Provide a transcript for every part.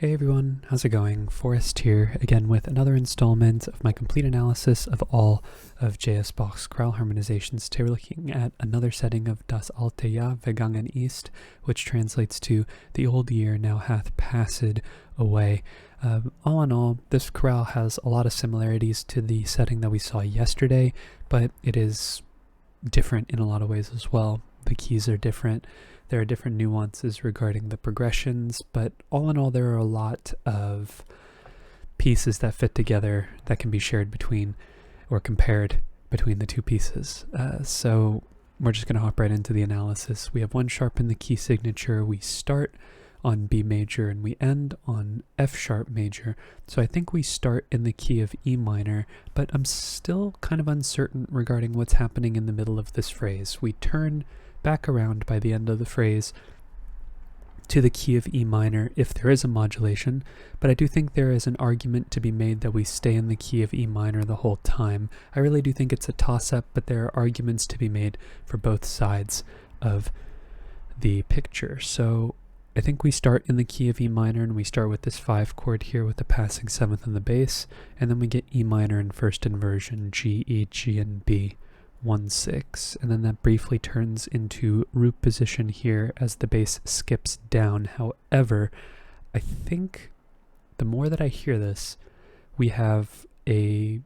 Hey everyone, how's it going? Forrest here, again with another installment of my complete analysis of all of J.S. Bach's chorale harmonizations. Today we're looking at another setting of Das alte Jahr, vergangen ist, which translates to the old year now hath passed away. All in all, this chorale has a lot of similarities to the setting that we saw yesterday, but it is different in a lot of ways as well. The keys are different. There are different nuances regarding the progressions, but all in all, there are a lot of pieces that fit together that can be shared between or compared between the two pieces. So we're just going to hop right into the analysis. We have one sharp in the key signature. We start on B major and we end on F sharp major. So I think we start in the key of E minor, but I'm still kind of uncertain regarding what's happening in the middle of this phrase. We turn back around by the end of the phrase to the key of E minor if there is a modulation, but I do think there is an argument to be made that we stay in the key of E minor the whole time. I really do think it's a toss-up, but there are arguments to be made for both sides of the picture. So I think we start in the key of E minor, and we start with this 5 chord here with the passing 7th in the bass, and then we get E minor in first inversion, G, E, G, and B. 1-6, and then that briefly turns into root position here as the bass skips down. However, I think the more that I hear this, we have a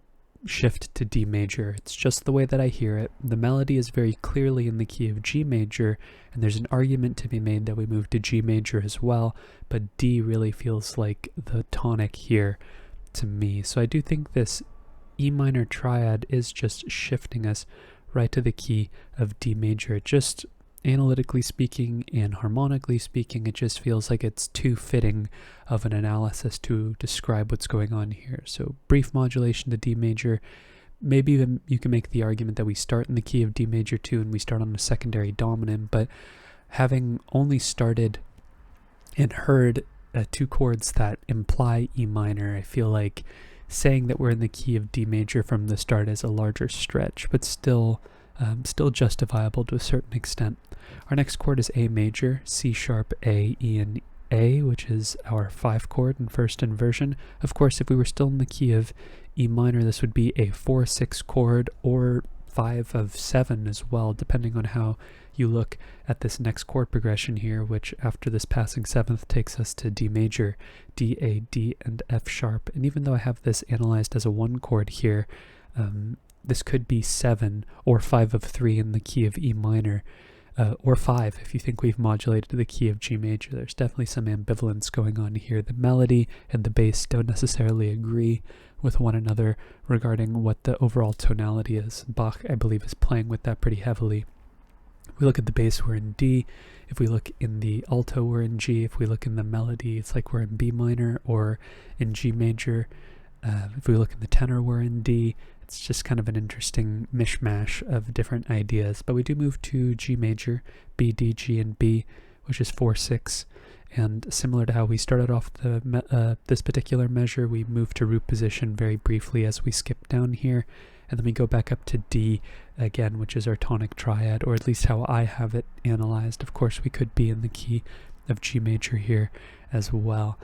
shift to D major. It's just the way that I hear it. The melody is very clearly in the key of G major, and there's an argument to be made that we move to G major as well, but D really feels like the tonic here to me. So I do think this E minor triad is just shifting us right to the key of D major. Just analytically speaking and harmonically speaking, it just feels like it's too fitting of an analysis to describe what's going on here. So brief modulation to D major. Maybe even you can make the argument that we start in the key of D major too, and we start on a secondary dominant, but having only started and heard 2 chords that imply E minor, I feel like saying that we're in the key of D major from the start is a larger stretch, but still justifiable to a certain extent. Our next chord is A major, C sharp, A, E, and A, which is our 5 chord in first inversion. Of course, if we were still in the key of E minor, this would be a 4-6 chord or 5 of 7 as well, depending on how you look at this next chord progression here, which after this passing 7th takes us to D major, D, A, D, and F sharp. And even though I have this analyzed as a 1 chord here, this could be 7 or 5 of 3 in the key of E minor, or 5 if you think we've modulated to the key of G major. There's definitely some ambivalence going on here. The melody and the bass don't necessarily agree with one another regarding what the overall tonality is. Bach, I believe, is playing with that pretty heavily. If we look at the bass, we're in D. If we look in the alto, we're in G. If we look in the melody, it's like we're in B minor or in G major. If we look in the tenor, we're in D. It's just kind of an interesting mishmash of different ideas. But we do move to G major, B, D, G, and B, which is 4-6. And similar to how we started off this particular measure, we move to root position very briefly as we skip down here. And then we go back up to D again, which is our tonic triad, or at least how I have it analyzed. Of course, we could be in the key of G major here as well.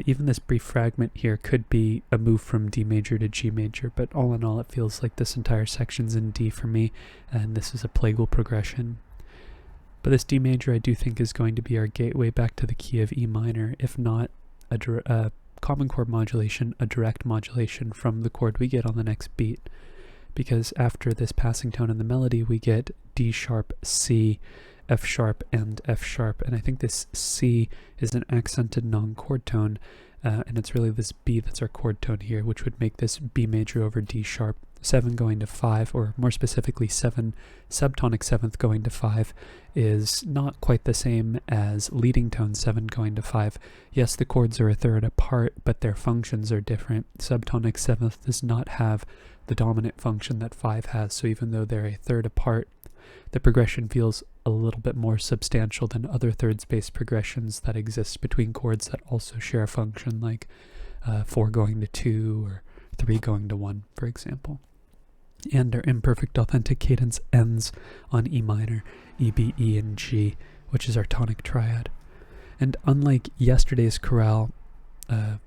Even this brief fragment here could be a move from D major to G major, but all in all, it feels like this entire section's in D for me, and this is a plagal progression. But this D major I do think is going to be our gateway back to the key of E minor, if not a common chord modulation, a direct modulation from the chord we get on the next beat. Because after this passing tone in the melody, we get D sharp, C, F sharp, and F sharp. And I think this C is an accented non-chord tone, and it's really this B that's our chord tone here, which would make this B major over D sharp. 7 going to 5, or more specifically 7 subtonic 7th going to 5, is not quite the same as leading tone 7 going to 5. Yes, the chords are a third apart, but their functions are different. Subtonic 7th does not have the dominant function that 5 has, so even though they're a third apart, the progression feels a little bit more substantial than other thirds-based progressions that exist between chords that also share a function, like 4 going to 2 or 3 going to 1, for example. And our imperfect authentic cadence ends on E minor, E, B, E, and G, which is our tonic triad. And unlike yesterday's chorale,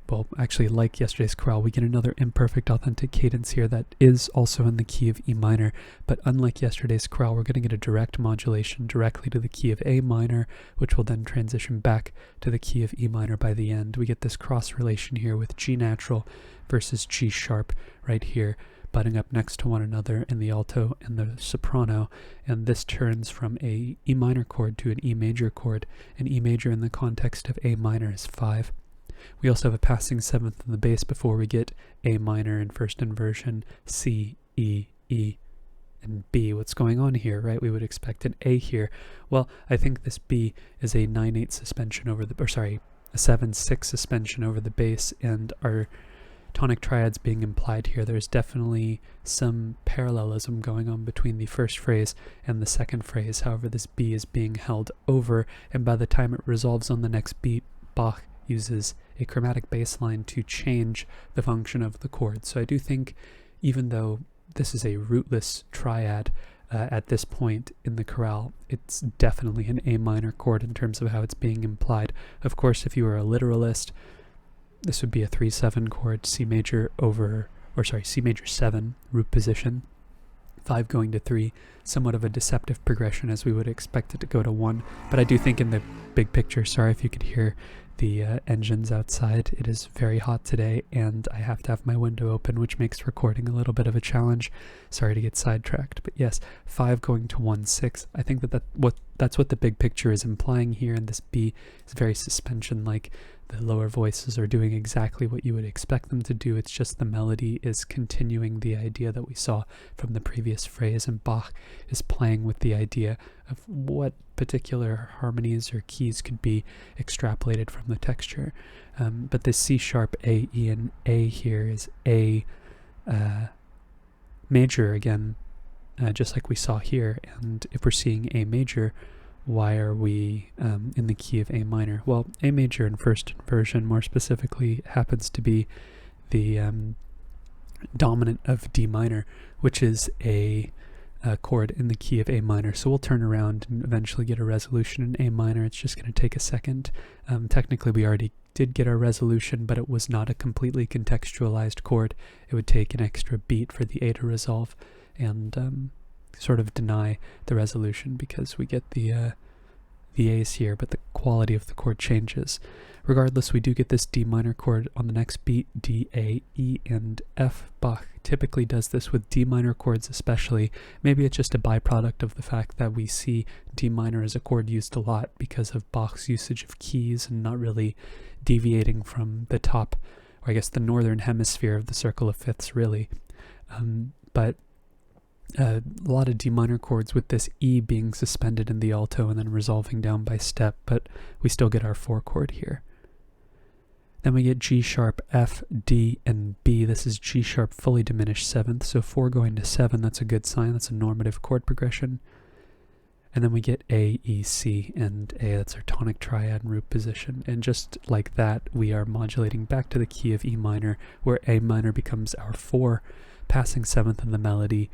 well, actually, like yesterday's chorale, we get another imperfect authentic cadence here that is also in the key of E minor, but unlike yesterday's chorale, we're going to get a direct modulation directly to the key of A minor, which will then transition back to the key of E minor by the end. We get this cross relation here with G natural versus G sharp right here, butting up next to one another in the alto and the soprano, and this turns from a E minor chord to an E major chord. An E major in the context of A minor is 5. We also have a passing seventh in the bass before we get A minor in first inversion, C, E, E, and B. What's going on here, right? We would expect an A here. Well, I think this B is a 9/8 suspension over the, a 7/6 suspension over the bass, and our tonic triads being implied here. There's definitely some parallelism going on between the first phrase and the second phrase. However, this B is being held over, and by the time it resolves on the next beat, Bach uses a chromatic bass line to change the function of the chord. So I do think, even though this is a rootless triad at this point in the chorale, it's definitely an A minor chord in terms of how it's being implied. Of course, if you were a literalist, this would be a 3/7 chord, C major 7, root position, 5 going to 3, somewhat of a deceptive progression as we would expect it to go to 1. But I do think in the big picture, sorry if you could hear the engines outside, it is very hot today and I have to have my window open, which makes recording a little bit of a challenge. Sorry to get sidetracked, but yes, 5 going to 1/6. I think that's what the big picture is implying here, and this B is very suspension-like. The lower voices are doing exactly what you would expect them to do. It's just the melody is continuing the idea that we saw from the previous phrase, and Bach is playing with the idea of what particular harmonies or keys could be extrapolated from the texture. But this C sharp, A, E, and A here is A major again, just like we saw here. And if we're seeing A major, why are we in the key of A minor? Well, A major in first inversion more specifically happens to be the dominant of D minor, which is a chord in the key of A minor. So we'll turn around and eventually get a resolution in A minor. It's just going to take a second. Technically, we already did get our resolution, but it was not a completely contextualized chord. It would take an extra beat for the A to resolve and sort of deny the resolution because we get the A's here, but the quality of the chord changes. Regardless, we do get this D minor chord on the next beat, D, A, E, and F. Bach typically does this with D minor chords especially. Maybe it's just a byproduct of the fact that we see D minor as a chord used a lot because of Bach's usage of keys and not really deviating from the top, or I guess the northern hemisphere of the circle of fifths, really. But a lot of D minor chords with this E being suspended in the alto and then resolving down by step, but we still get our 4 chord here. Then we get G sharp, F, D, and B. This is G sharp fully diminished 7th, so 4 going to 7, that's a good sign. That's a normative chord progression. And then we get A, E, C, and A. That's our tonic triad and root position. And just like that, we are modulating back to the key of E minor, where A minor becomes our 4, passing 7th in the melody.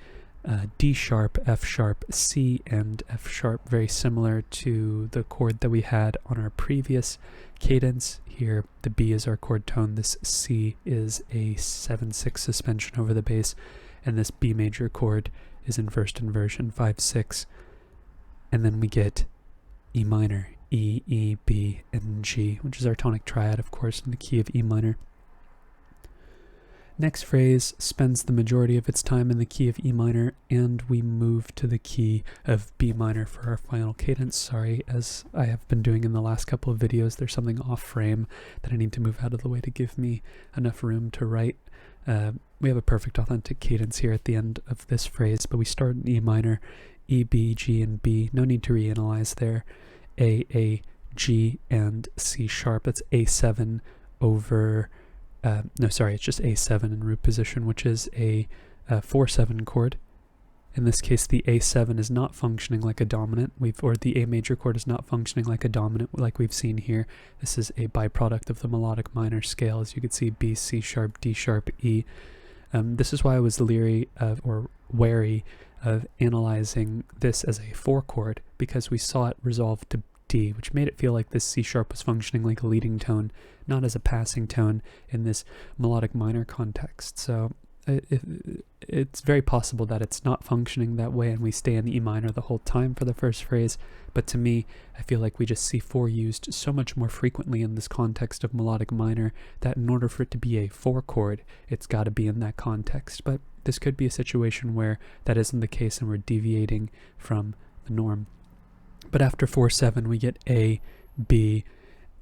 D sharp, F sharp, C, and F sharp, very similar to the chord that we had on our previous cadence. Here, the B is our chord tone, this C is a 7/6 suspension over the bass, and this B major chord is in first inversion, 5/6. And then we get E minor, E, E, B, and G, which is our tonic triad, of course, in the key of E minor. Next phrase spends the majority of its time in the key of E minor, and we move to the key of B minor for our final cadence. Sorry, as I have been doing in the last couple of videos, there's something off frame that I need to move out of the way to give me enough room to write. We have a perfect authentic cadence here at the end of this phrase, but we start in E minor, E, B, G, and B. No need to reanalyze there. A, G, and C sharp. That's A7 over... it's just A7 in root position, which is a 4/7 chord. In this case, the A7 is not functioning like a dominant, or the A major chord is not functioning like a dominant like we've seen here. This is a byproduct of the melodic minor scale, as you can see, B, C sharp, D sharp, E. This is why I was wary of analyzing this as a 4 chord, because we saw it resolve to D, which made it feel like this C sharp was functioning like a leading tone, not as a passing tone in this melodic minor context. So it's very possible that it's not functioning that way and we stay in E minor the whole time for the first phrase, but to me, I feel like we just see 4 used so much more frequently in this context of melodic minor that in order for it to be a 4 chord, it's got to be in that context. But this could be a situation where that isn't the case and we're deviating from the norm. But after 4/7, we get A, B,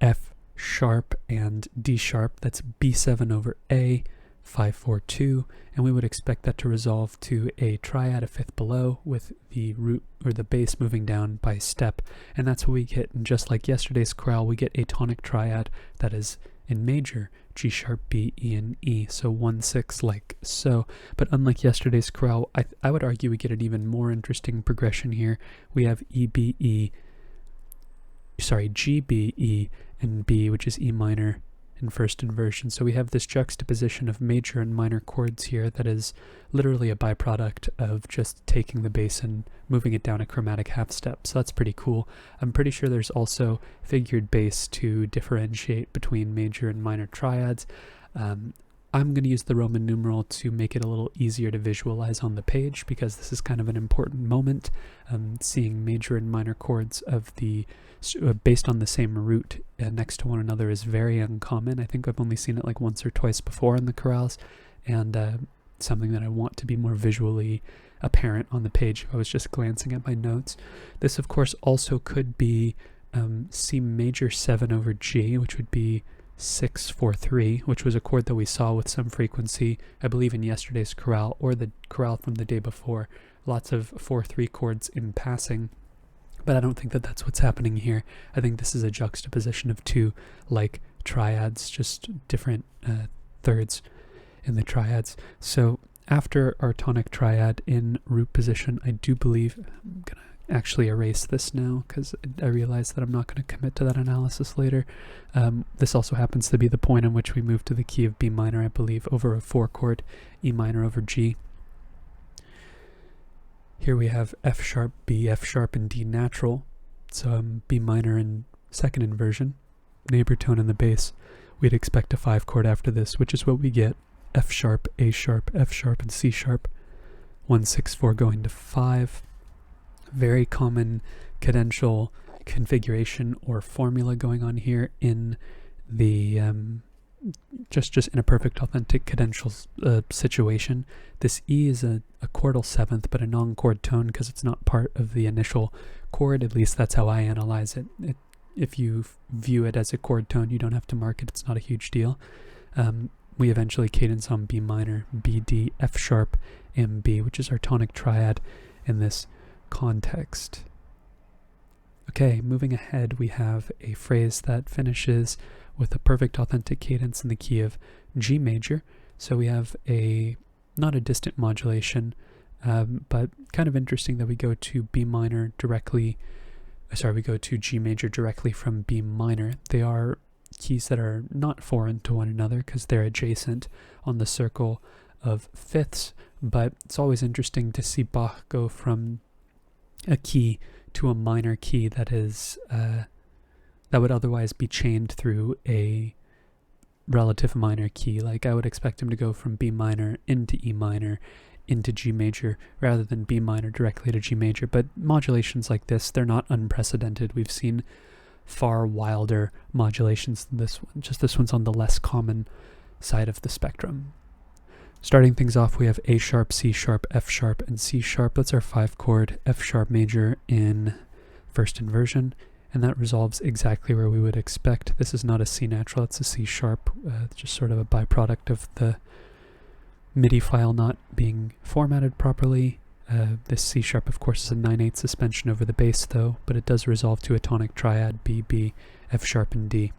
F sharp, and D sharp. That's B7 over A, 5/4/2, and we would expect that to resolve to a triad, a fifth below, with the root or the bass moving down by step, and that's what we get. And just like yesterday's chorale, we get a tonic triad that is in major, G sharp, B, E, and E, so 1/6 like so. But unlike yesterday's chorale, I would argue we get an even more interesting progression here. We have G, B, E, and B, which is E minor in first inversion. So we have this juxtaposition of major and minor chords here that is literally a byproduct of just taking the bass and moving it down a chromatic half step. So that's pretty cool. I'm pretty sure there's also figured bass to differentiate between major and minor triads. I'm going to use the Roman numeral to make it a little easier to visualize on the page, because this is kind of an important moment. Seeing major and minor chords of the based on the same root next to one another is very uncommon. I think I've only seen it like once or twice before in the chorales, and something that I want to be more visually apparent on the page. I was just glancing at my notes. This, of course, also could be C major 7 over G, which would be 6/4/3, which was a chord that we saw with some frequency, I believe, in yesterday's chorale or the chorale from the day before. Lots of 4/3 chords in passing, but I don't think that that's what's happening here. I think this is a juxtaposition of 2 like triads, just different thirds in the triads. So after our tonic triad in root position, I do believe, I'm gonna actually erase this now because I realize that I'm not going to commit to that analysis later. This also happens to be the point in which we move to the key of B minor, I believe, over a 4 chord E minor over G. Here we have F sharp, B, F sharp, and D natural. So B minor in second inversion, neighbor tone in the bass. We'd expect a 5 chord after this, which is what we get. F sharp, A sharp, F sharp, and C sharp. 1/6/4 going to 5. Very common cadential configuration or formula going on here in the just in a perfect authentic cadential situation. This E is a chordal 7th, but a non-chord tone because it's not part of the initial chord. At least that's how I analyze it. If you view it as a chord tone, you don't have to mark it. It's not a huge deal. We eventually cadence on B minor, B, D, F sharp, and B, which is our tonic triad in this context. Okay, moving ahead, we have a phrase that finishes with a perfect authentic cadence in the key of G major. So we have not a distant modulation, but kind of interesting that we go to B minor directly, we go to G major directly from B minor. They are keys that are not foreign to one another because they're adjacent on the circle of fifths, but it's always interesting to see Bach go from a key to a minor key that is that would otherwise be chained through a relative minor key. Like I would expect him to go from B minor into E minor into G major rather than B minor directly to G major. But modulations like this, they're not unprecedented. We've seen far wilder modulations than this one. Just this one's on the less common side of the spectrum. Starting things off, we have A sharp, C sharp, F sharp, and C sharp. That's our 5 chord F sharp major in first inversion, and that resolves exactly where we would expect. This is not a C natural, it's a C sharp, just sort of a byproduct of the MIDI file not being formatted properly. This C sharp, of course, is a 9/8 suspension over the bass, though, but it does resolve to a tonic triad, B, B, F sharp, and D.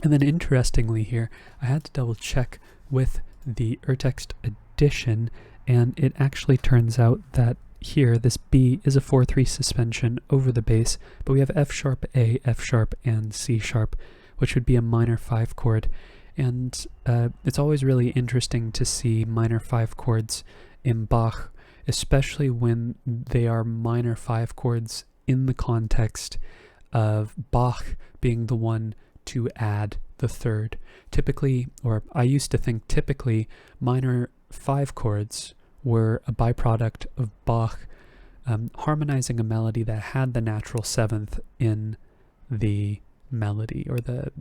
And then interestingly here, I had to double check with the Urtext edition, and it actually turns out that here this B is a 4/3 suspension over the bass, but we have F sharp, A, F sharp, and C sharp, which would be a minor 5 chord. And it's always really interesting to see minor 5 chords in Bach, especially when they are minor 5 chords in the context of Bach being the one to add the third. Typically, or I used to think typically, minor 5 chords were a byproduct of Bach harmonizing a melody that had the natural 7th in the melody, or the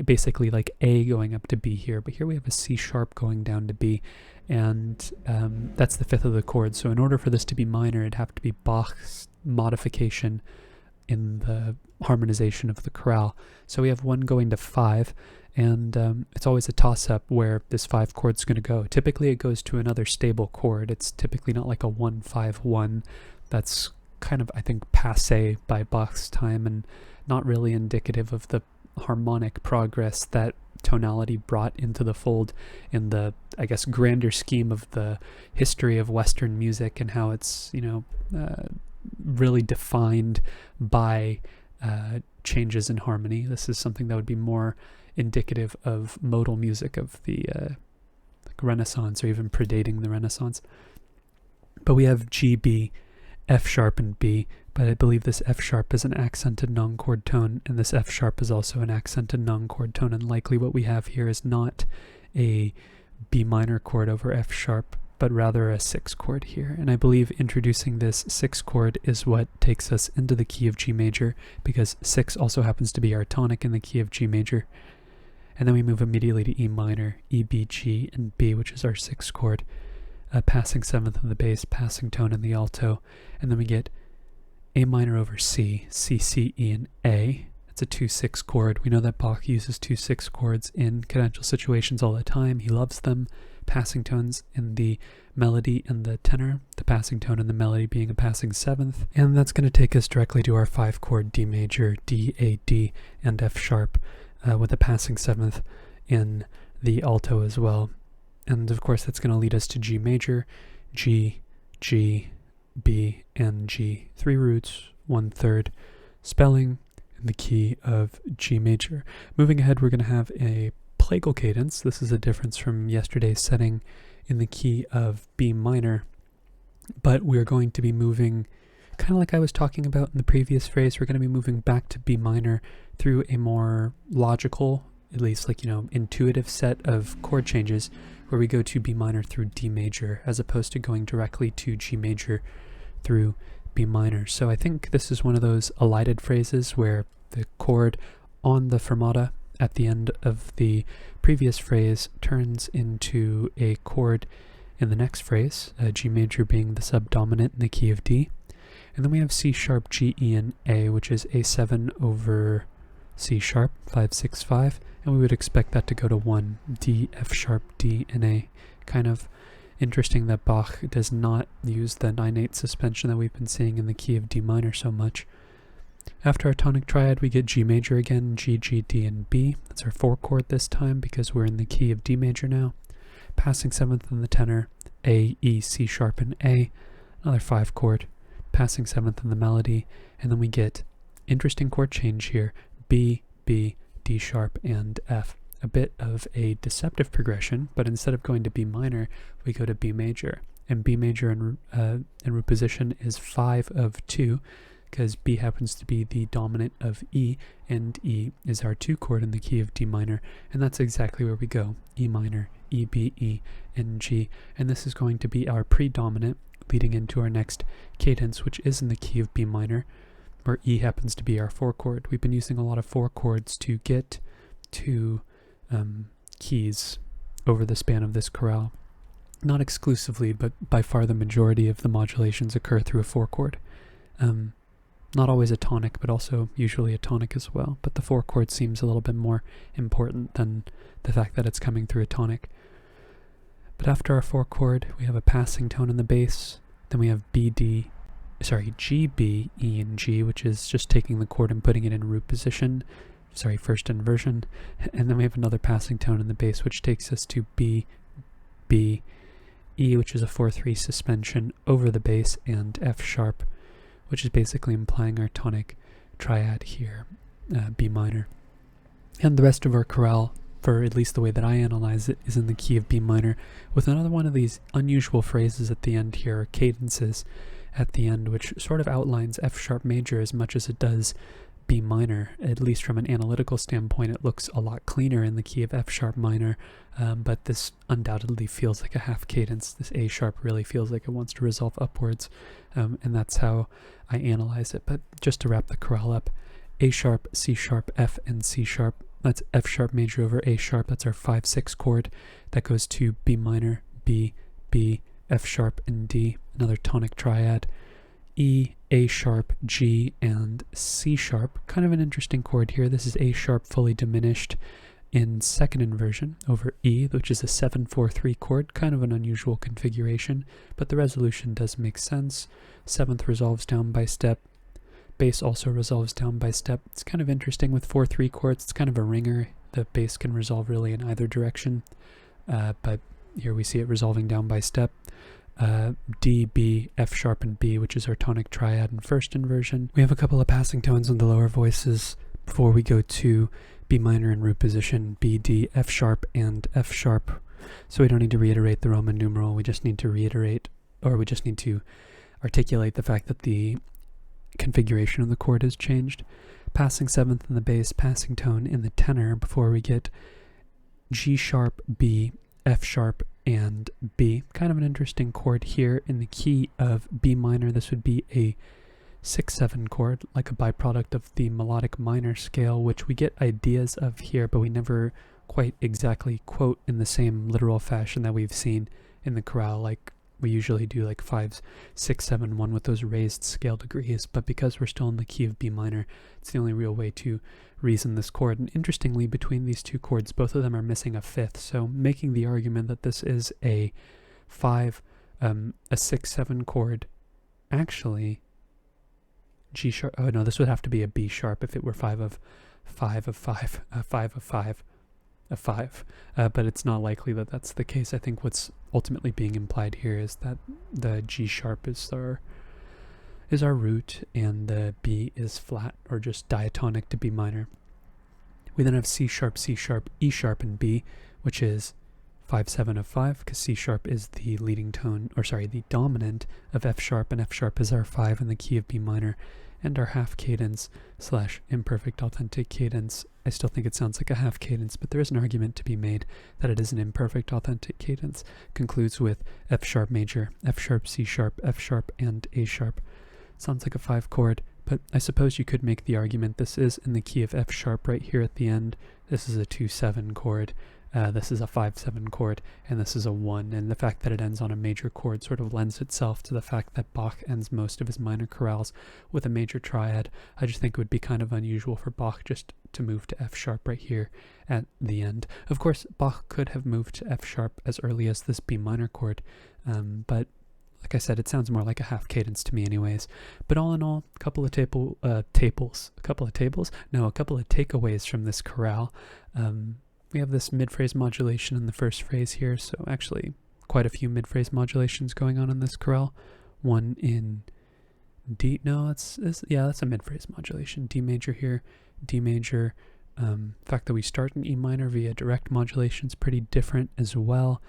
basically like A going up to B here, but here we have a C sharp going down to B, and that's the 5th of the chord. So in order for this to be minor, it'd have to be Bach's modification in the harmonization of the chorale. So we have 1 going to 5, and it's always a toss-up where this 5 chord's going to go. Typically it goes to another stable chord. It's typically not like a 1-5-1. That's kind of, I think, passé by Bach's time, and not really indicative of the harmonic progress that tonality brought into the fold in the, I guess, grander scheme of the history of Western music, and how it's, really defined by changes in harmony. This is something that would be more indicative of modal music of the like Renaissance, or even predating the Renaissance. But we have G, B, F sharp, and B, but I believe this F sharp is an accented non-chord tone, and this F sharp is also an accented non-chord tone, and likely what we have here is not a B minor chord over F sharp, but rather a 6 chord here. And I believe introducing this 6 chord is what takes us into the key of G major, because 6 also happens to be our tonic in the key of G major. And then we move immediately to E minor, E, B, G, and B, which is our 6th chord, passing 7th in the bass, passing tone in the alto, and then we get A minor over C, C, C, E, and A. It's a 2-6 chord. We know that Bach uses 2-6 chords in cadential situations all the time. He loves them. Passing tones in the melody and the tenor, the passing tone in the melody being a passing 7th, and that's going to take us directly to our 5 chord D major, D, A, D, and F sharp, with a passing 7th in the alto as well. And of course that's going to lead us to G major, G, G, B, and G. 3 roots, 1/3 spelling in the key of G major. Moving ahead, we're going to have a plagal cadence. This is a difference from yesterday's setting in the key of B minor, but we're going to be moving, kind of like I was talking about in the previous phrase, we're going to be moving back to B minor through a more logical, at least like, intuitive set of chord changes, where we go to B minor through D major, as opposed to going directly to G major through B minor. So I think this is one of those elided phrases where the chord on the fermata at the end of the previous phrase turns into a chord in the next phrase, G major being the subdominant in the key of D. And then we have C sharp, G, E, and A, which is A7 over C sharp, 5-6-5, and we would expect that to go to 1, D, F sharp, D, and A. Kind of interesting that Bach does not use the 9/8 suspension that we've been seeing in the key of D minor so much. After our tonic triad, we get G major again, G, G, D, and B. That's our 4 chord this time, because we're in the key of D major now. Passing 7th in the tenor, A, E, C sharp, and A. Another 5 chord, passing 7th in the melody, and then we get interesting chord change here, B, B, D sharp, and F. A bit of a deceptive progression, but instead of going to B minor, we go to B major. And B major in root position is 5 of 2, because B happens to be the dominant of E, and E is our 2 chord in the key of D minor, and that's exactly where we go, E minor, E, B, E, and G. And this is going to be our predominant, leading into our next cadence, which is in the key of B minor, where E happens to be our 4 chord. We've been using a lot of 4 chords to get to keys over the span of this chorale. Not exclusively, but by far the majority of the modulations occur through a 4 chord. Not always a tonic, but also usually a tonic as well. But the 4 chord seems a little bit more important than the fact that it's coming through a tonic. But after our 4 chord, we have a passing tone in the bass. Then we have G, B, E, and G, which is just taking the chord and putting it in root position. First inversion. And then we have another passing tone in the bass, which takes us to B, B, E, which is a 4/3 suspension over the bass, and F sharp, which is basically implying our tonic triad here, B minor. And the rest of our chorale, for at least the way that I analyze it, is in the key of B minor, with another one of these unusual phrases at the end here, or cadences at the end, which sort of outlines F sharp major as much as it does B minor. At least from an analytical standpoint, it looks a lot cleaner in the key of F sharp minor, but this undoubtedly feels like a half cadence. This A sharp really feels like it wants to resolve upwards, and that's how I analyze it. But just to wrap the chorale up, A sharp, C sharp, F, and C sharp. That's F sharp major over A sharp. That's our 5-6 chord. That goes to B minor, B, B, F sharp, and D, another tonic triad. E, A sharp, G, and C sharp. Kind of an interesting chord here. This is A sharp fully diminished in second inversion over E, which is a 7-4-3 chord. Kind of an unusual configuration, but the resolution does make sense. Seventh resolves down by step. Bass also resolves down by step. It's kind of interesting with 4-3 chords. It's kind of a ringer. The bass can resolve really in either direction, but here we see it resolving down by step. D, B, F sharp, and B, which is our tonic triad in first inversion. We have a couple of passing tones in the lower voices before we go to B minor in root position, B, D, F sharp, and F sharp. So we don't need to reiterate the Roman numeral. We just need to articulate the fact that the configuration of the chord has changed. Passing seventh in the bass, passing tone in the tenor before we get G sharp, B, F sharp, and B. Kind of an interesting chord here in the key of B minor. This would be a 6-7 chord, like a byproduct of the melodic minor scale, which we get ideas of here, but we never quite exactly quote in the same literal fashion that we've seen in the chorale. Like we usually do like 5s, 6, 7, 1 with those raised scale degrees, but because we're still in the key of B minor, it's the only real way to reason this chord. And interestingly, between these two chords, both of them are missing a fifth, so making the argument that this is a 6-7 chord, actually G sharp, oh no, this would have to be a B sharp if it were 5 of 5, but it's not likely that that's the case. I think what's ultimately being implied here is that the G sharp is our root and the B is flat or just diatonic to B minor. We then have C sharp, E sharp, and B, which is 5-7 of 5, because C sharp is the leading tone, or sorry, the dominant of F sharp, and F sharp is our 5 in the key of B minor, and our half cadence / imperfect authentic cadence. I still think it sounds like a half cadence, but there is an argument to be made that it is an imperfect authentic cadence. Concludes with F sharp major, F sharp, C sharp, F sharp, and A sharp. Sounds like a 5 chord, but I suppose you could make the argument this is in the key of F sharp right here at the end. This is a 2-7 chord. This is a 5-7 chord, and this is a 1, and the fact that it ends on a major chord sort of lends itself to the fact that Bach ends most of his minor chorales with a major triad. I just think it would be kind of unusual for Bach just to move to F sharp right here at the end. Of course, Bach could have moved to F sharp as early as this B minor chord, but like I said, it sounds more like a half cadence to me anyways. But all in all, a couple of takeaways from this chorale. We have this mid-phrase modulation in the first phrase here, so actually quite a few mid-phrase modulations going on in this chorale. One in D, no, that's a mid-phrase modulation. D major here, D major. The fact that we start in E minor via direct modulation is pretty different as well.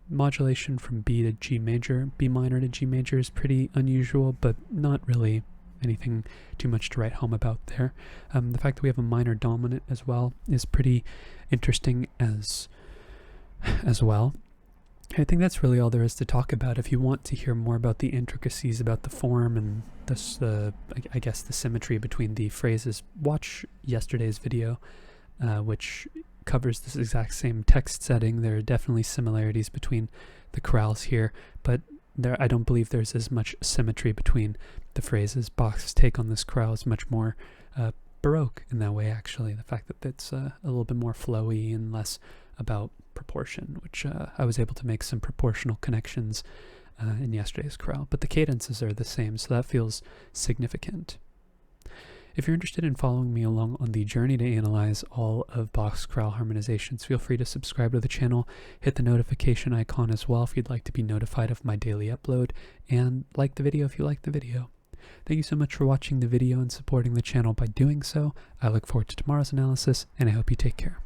Modulation from B to G major, B minor to G major is pretty unusual, but not really anything too much to write home about there. The fact that we have a minor dominant as well is pretty interesting as well. I think that's really all there is to talk about. If you want to hear more about the intricacies about the form and I guess the symmetry between the phrases, watch yesterday's video, which covers this exact same text setting. There are definitely similarities between the chorales here, but I don't believe there's as much symmetry between the phrases. Bach's take on this chorale is much more Baroque in that way, actually. The fact that it's a little bit more flowy and less about proportion, which I was able to make some proportional connections in yesterday's chorale. But the cadences are the same, so that feels significant. If you're interested in following me along on the journey to analyze all of Bach's chorale harmonizations, feel free to subscribe to the channel, hit the notification icon as well if you'd like to be notified of my daily upload, and like the video if you like the video. Thank you so much for watching the video and supporting the channel by doing so. I look forward to tomorrow's analysis, and I hope you take care.